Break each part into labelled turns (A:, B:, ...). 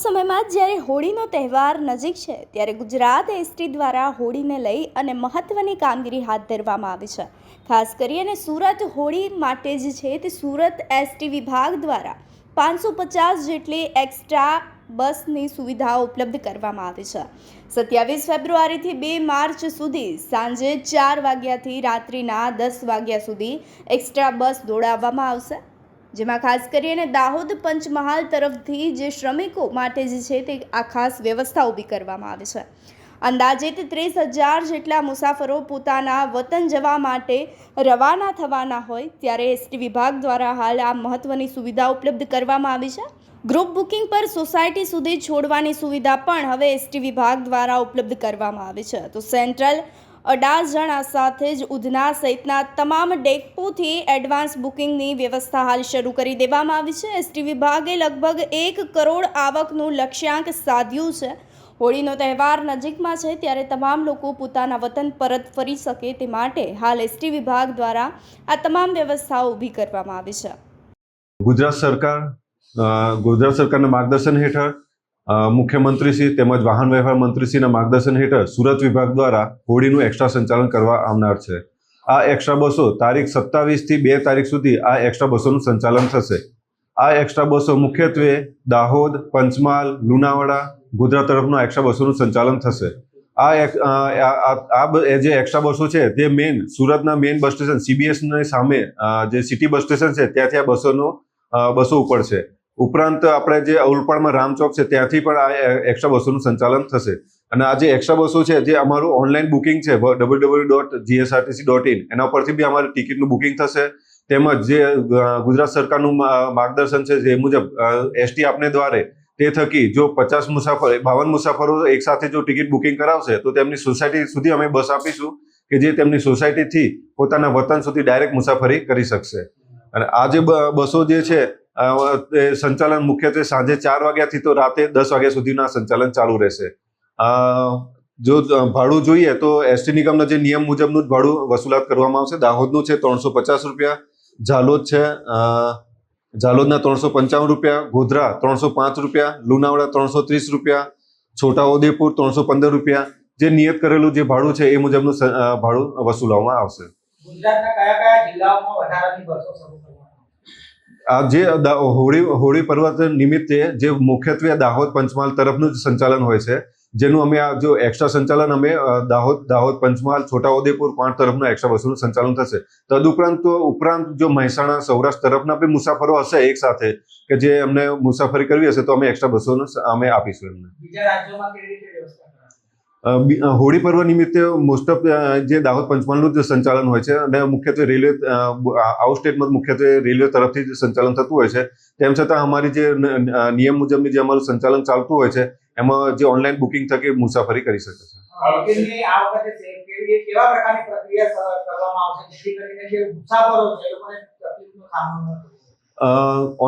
A: સમયમાં જ્યારે હોળીનો તહેવાર નજીક છે ત્યારે ગુજરાત એસટી દ્વારા હોળીને લઈ અને મહત્ત્વની કામગીરી હાથ ધરવામાં આવી છે। ખાસ કરીને સુરત હોળી માટે જ છે તે સુરત એસટી વિભાગ દ્વારા 550 જેટલી એક્સ્ટ્રા બસની સુવિધાઓ ઉપલબ્ધ કરવામાં આવી છે। 27 ફેબ્રુઆરીથી 2 માર્ચ સુધી સાંજે 4 વાગ્યાથી રાત્રિના 10 વાગ્યા સુધી એક્સ્ટ્રા બસ દોડાવવામાં આવશે, જેમાં ખાસ કરીને દાહોદ પંચમહાલ તરફથી જે શ્રમિકો માટે જે છે તે આ ખાસ વ્યવસ્થા ઊભી કરવામાં આવી છે। અંદાજિત 30,000 જેટલા મુસાફરો પોતાના વતન જવા માટે રવાના થવાના હોય ત્યારે એસટી વિભાગ દ્વારા હાલ આ મહત્ત્વની સુવિધા ઉપલબ્ધ કરવામાં આવી છે। ગ્રુપ બુકિંગ પર સોસાયટી સુધી છોડવાની સુવિધા પણ હવે એસટી વિભાગ દ્વારા ઉપલબ્ધ કરવામાં આવી છે। તો સેન્ટ્રલ અડાજણ સાથે જ ઉધના સહિતના તમામ ડેપોથી એડવાન્સ બુકિંગની વ્યવસ્થા હાલ શરૂ કરી દેવામાં આવી છે। એસટી વિભાગે લગભગ 1 કરોડ આવકનું લક્ષ્યાંક સાધ્યું છે। હોળીનો તહેવાર નજીકમાં છે ત્યારે તમામ લોકો પોતાના વતન પરત ફરી શકે તે માટે હાલ એસટી વિભાગ દ્વારા આ તમામ વ્યવસ્થાઓ ઊભી કરવામાં આવી છે।
B: ગુજરાત સરકારના માર્ગદર્શન હેઠળ મુખ્યમંત્રીશ્રી તેમજ વાહન વ્યવહાર મંત્રીશ્રીના માર્ગદર્શન હેઠળ સુરત વિભાગ દ્વારા હોળીનું એક્સ્ટ્રા સંચાલન કરવા આવનાર છે। આ એક્સ્ટ્રા બસો તારીખ 27થી 2 તારીખ સુધી આ એક્સ્ટ્રા બસોનું સંચાલન થશે। આ એક્સ્ટ્રા બસો મુખ્યત્વે દાહોદ, પંચમહાલ, લુણાવાડા, ગોધરા તરફનો એક્સ્ટ્રા બસોનું સંચાલન થશે। આ જે એક્સ્ટ્રા બસો છે તે સુરતના મેઇન બસ સ્ટેશન CBSની સામે જે સિટી બસ સ્ટેશન છે ત્યાંથી આ બસો ઉપડશે। ઉપરાંત આપણે જે ઉલપાડમાં રામચોક છે ત્યાંથી પણ આ એક્સ્ટ્રા બસોનું સંચાલન થશે। અને આ જે એક્સ્ટ્રા બસો છે જે અમારું ઓનલાઈન બુકિંગ છે www.gsrtc.in એના પરથી બી અમારી ટિકિટનું બુકિંગ થશે। તેમજ જે ગુજરાત સરકારનું માર્ગદર્શન છે જે મુજબ એસટી આપને દ્વારે તે થકી જો 52 મુસાફરો એક સાથે જો ટિકિટ બુકિંગ કરાવશે તો તેમની સોસાયટી સુધી અમે બસ આપીશું કે જે તેમની સોસાયટીથી પોતાના વતન સુધી ડાયરેક્ટ મુસાફરી કરી શકશે। અને આ જે બસો જે છે સંચાલન મુખ્યત્વે સાંજે 4 વાગ્યાથી તો રાતે 10 વાગ્યા સુધીના સંચાલન ચાલુ રહેશે। જો ભાડું જોઈએ તો એસટી નિગમના જે નિયમ મુજબનું જ ભાડું વસૂલાત કરવામાં આવશે। દાહોદનું છે 350 રૂપિયા, ઝાલોદના 355 રૂપિયા, ગોધરા 305 રૂપિયા, લુણાવાડા 330 રૂપિયા, છોટાઉદેપુર 315 રૂપિયા જે નિયત કરેલું જે ભાડું છે એ મુજબનું ભાડું વસૂલવામાં આવશે।
C: ગુજરાતના કયા જિલ્લાઓમાં વધારાની બસો શરૂ
B: આ જે હોળી પર્વ નિમિત્તે જે મુખ્યત્વે દાહોદ પંચમહાલ તરફનું જ સંચાલન હોય છે, જેનું અમે આ જો એક્સ્ટ્રા સંચાલન અમે દાહોદ પંચમહાલ, છોટાઉદેપુર 5 તરફનું એક્સ્ટ્રા બસોનું સંચાલન થશે। તદુપરાંત જો મહેસાણા સૌરાષ્ટ્ર તરફના બી મુસાફરો હશે એક સાથે કે જે અમને મુસાફરી કરવી હશે તો અમે એક્સ્ટ્રા બસોનું અમે આપીશું એમને।
C: બીજા રાજ્યોમાં કેવી રીતે વ્યવસ્થા
B: હોળી પર્વ નિમિત્તે મોસ્ટ ઓફ જે દાહોદ પંચમહાલનું જ સંચાલન હોય છે અને મુખ્યત્વે રેલવે આઉટ સ્ટેટમાં મુખ્યત્વે રેલવે તરફથી જ સંચાલન થતું હોય છે। તેમ છતાં અમારી જે નિયમ મુજબની જે અમારું સંચાલન ચાલતું હોય છે એમાં જે ઓનલાઈન બુકિંગ થકી મુસાફરી કરી શકે છે।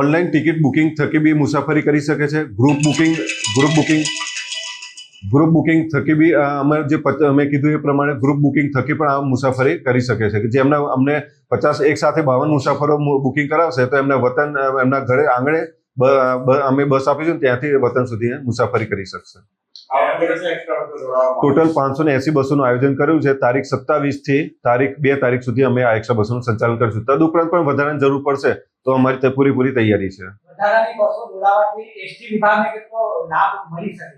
B: ઓનલાઈન ટિકિટ બુકિંગ થકી બી મુસાફરી કરી શકે છે। ગ્રુપ બુકિંગ થકી બી અમે કીધું એ પ્રમાણે ગ્રુપ બુકિંગ થકી પણ આ મુસાફરી કરી શકે છે કે જે અમને 50 એક સાથે 52 મુસાફરો બુકિંગ કરાવશે તો એમના વતન એમના ઘરે આંગણે અમે બસ આપીશું ત્યાંથી વતન સુધી મુસાફરી કરી શકશે। ટોટલ 580 બસોનું આયોજન કર્યું છે। તારીખ 27થી 2 તારીખ સુધી અમે આ એક્સ્ટ્રા બસોનું સંચાલન કરીશું। તદુપરાંત પણ વધારાની જરૂર પડશે તો અમારી પૂરી તૈયારી છે।
C: વધારાની બસો દોડાવવાથી એસટી વિભાગને કેટલો લાભ મળી શકે?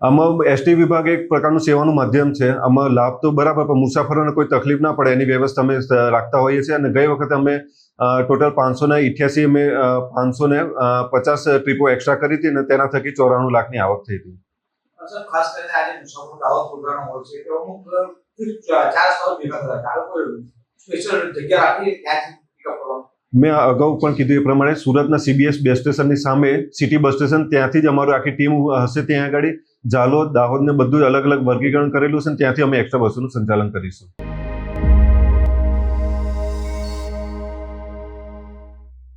B: આમાં એસટી વિભાગ એક પ્રકારનું સેવાનું માધ્યમ છે। આમાં લાભ તો બરાબર પણ મુસાફરોને કોઈ તકલીફ ના પડે એની વ્યવસ્થા અમે રાખતા હોઈએ છીએ। અને ગઈ વખતે અમે ટોટલ 588 અમે 550 ટ્રીપો એક્સ્ટ્રા કરી હતી અને તેના થકી 94 લાખની આવક થઈ હતી।
C: ખાસ કરીને આજે મુસાફરો દાહોદ પ્રોગ્રામ હોય છે તો અમુક 4 સ્થળ ભેગા થયા ચાલો કોઈ સ્પેશિયલ જગ્યા રાખી ત્યાંથી પિકઅપ કરવાનું।
B: મેં અગાઉ પણ કીધું એ પ્રમાણે સુરતના CBS બસ સ્ટેશનની સામે સિટી બસ સ્ટેશન ત્યાંથી જ અમારું આખી ટીમ હશે। ત્યાં આગળ ઝાલોદ, દાહોદ ને બધું અલગ અલગ વર્ગીકરણ કરેલું છે ત્યાંથી અમે એક્સ્ટ્રા બસોનું સંચાલન કરીશું।